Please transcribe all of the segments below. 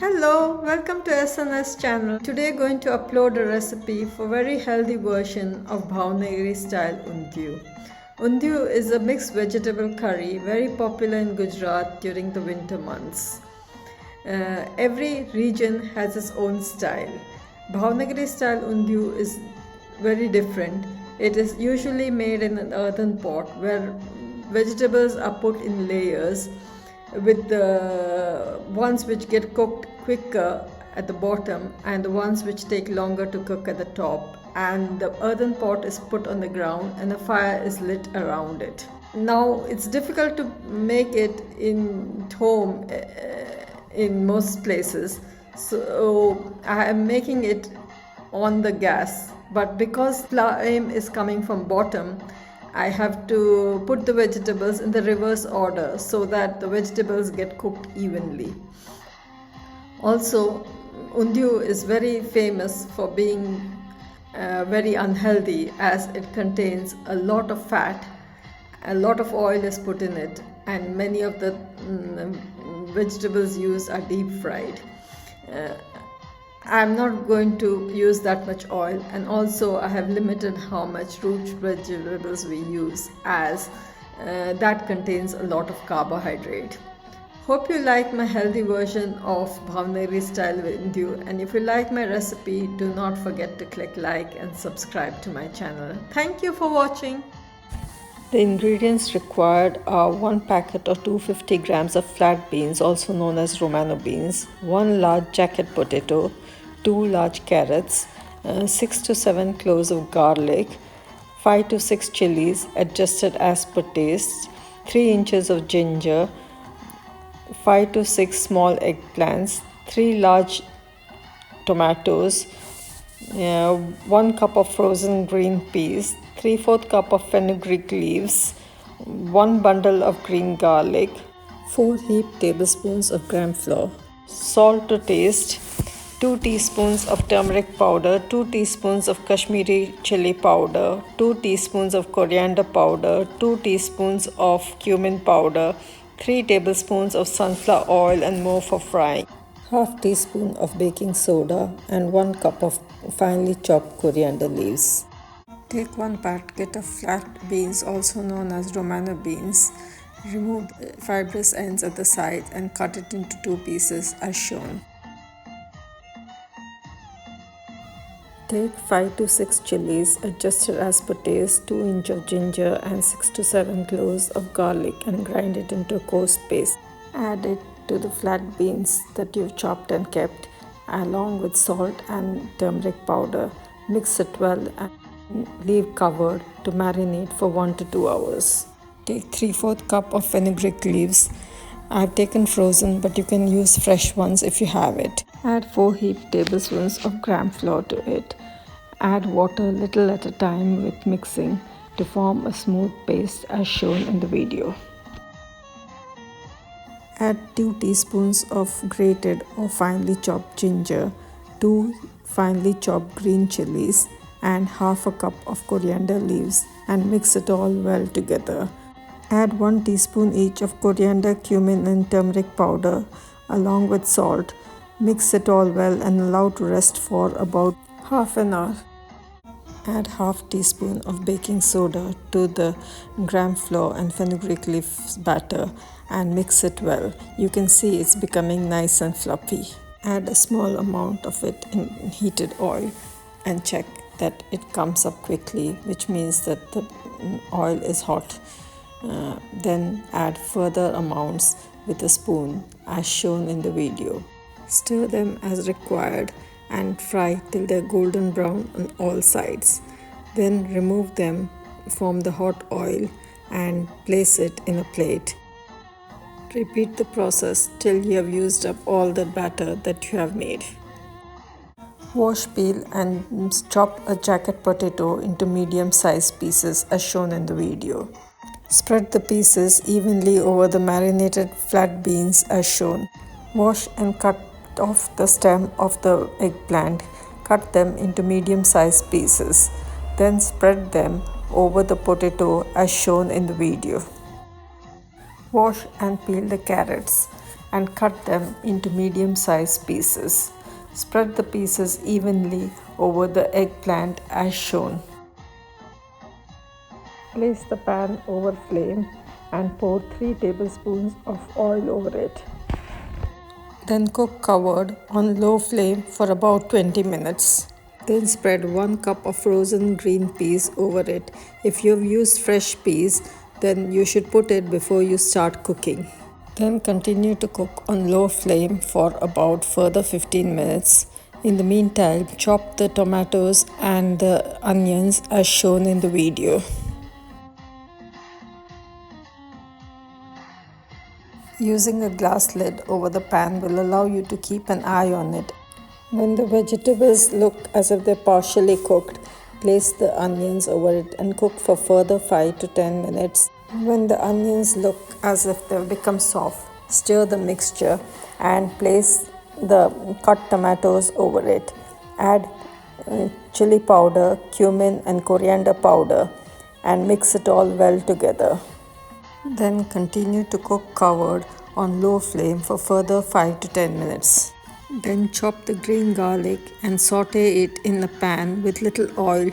Hello, welcome to SNS channel. Today going to upload a recipe for very healthy version of Bhavnagri style Undhiyu. Undhiyu is a mixed vegetable curry very popular in Gujarat during the winter months. Every region has its own style. Bhavnagri style Undhiyu is very different. It is usually made in an earthen pot where vegetables are put in layers with the ones which get cooked quicker at the bottom and the ones which take longer to cook at the top, and the earthen pot is put on the ground and a fire is lit around it. Now it's difficult to make it in home in most places, so I am making it on the gas, but because flame is coming from bottom, I have to put the vegetables in the reverse order so that the vegetables get cooked evenly. Also, Undhiyu is very famous for being very unhealthy as it contains a lot of fat, a lot of oil is put in it, and many of the vegetables used are deep fried. I'm not going to use that much oil, and also I have limited how much root vegetables we use as that contains a lot of carbohydrate. Hope you like my healthy version of Bhavnagri style Undhiyu, and if you like my recipe, do not forget to click like and subscribe to my channel. Thank you for watching. The ingredients required are 1 packet or 250 grams of flat beans, also known as Romano beans, 1 large jacket potato, 2 large carrots, 6 to 7 cloves of garlic, 5 to 6 chilies adjusted as per taste, 3 inches of ginger, 5 to 6 small eggplants, 3 large tomatoes, 1 cup of frozen green peas, 3/4 cup of fenugreek leaves, 1 bundle of green garlic, 4 heaped tablespoons of gram flour, salt to taste, 2 teaspoons of turmeric powder, 2 teaspoons of Kashmiri chili powder, 2 teaspoons of coriander powder, 2 teaspoons of cumin powder, 3 tablespoons of sunflower oil and more for frying, half teaspoon of baking soda, and 1 cup of finely chopped coriander leaves. Take 1 packet of flat beans, also known as Romano beans. Remove the fibrous ends at the side and cut it into 2 pieces as shown. Take 5 to 6 chilies adjusted as per taste, 2 inches of ginger and 6 to 7 cloves of garlic, and grind it into a coarse paste. Add it to the flat beans that you've chopped and kept along with salt and turmeric powder. Mix it well and leave covered to marinate for 1 to 2 hours. Take 3/4 cup of fenugreek leaves. I have taken frozen, but you can use fresh ones if you have it. Add 4 heaped tablespoons of gram flour to it. Add water little at a time with mixing to form a smooth paste as shown in the video. Add 2 teaspoons of grated or finely chopped ginger, 2 finely chopped green chilies, and half a cup of coriander leaves, and mix it all well together. Add 1 teaspoon each of coriander, cumin and turmeric powder along with salt. Mix it all well and allow to rest for about half an hour. Add half teaspoon of baking soda to the gram flour and fenugreek leaf batter and mix it well. You can see it's becoming nice and fluffy. Add a small amount of it in heated oil and check that it comes up quickly, which means that the oil is hot. Then add further amounts with a spoon as shown in the video. Stir them as required and fry till they're golden brown on all sides. Then remove them from the hot oil and place it in a plate. Repeat the process till you have used up all the batter that you have made. Wash, peel and chop a jacket potato into medium-sized pieces as shown in the video. Spread the pieces evenly over the marinated flat beans as shown. Wash and cut off the stem of the eggplant. Cut them into medium-sized pieces. Then spread them over the potato as shown in the video. Wash and peel the carrots. and cut them into medium-sized pieces. Spread the pieces evenly over the eggplant as shown. Place the pan over flame and pour 3 tablespoons of oil over it. Then cook covered on low flame for about 20 minutes. Then spread 1 cup of frozen green peas over it. If you've used fresh peas, then you should put it before you start cooking. Then continue to cook on low flame for about further 15 minutes. In the meantime, chop the tomatoes and the onions as shown in the video. Using a glass lid over the pan will allow you to keep an eye on it. When the vegetables look as if they're partially cooked, place the onions over it and cook for further 5 to 10 minutes. When the onions look as if they've become soft, stir the mixture and place the cut tomatoes over it. Add chili powder, cumin and coriander powder and mix it all well together. Then continue to cook covered on low flame for further 5 to 10 minutes. Then chop the green garlic and saute it in the pan with little oil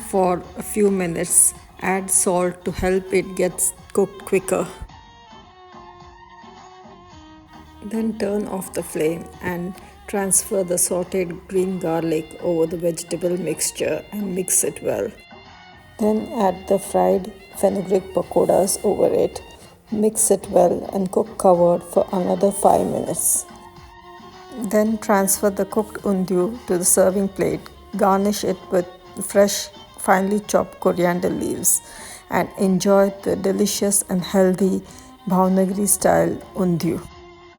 for a few minutes. Add salt to help it get cooked quicker. Then turn off the flame and transfer the sauteed green garlic over the vegetable mixture and mix it well. Then add the fried fenugreek pakoras over it. Mix it well and cook covered for another 5 minutes. Then transfer the cooked undhiyu to the serving plate. Garnish it with fresh, finely chopped coriander leaves and enjoy the delicious and healthy Bhavnagri style undhiyu.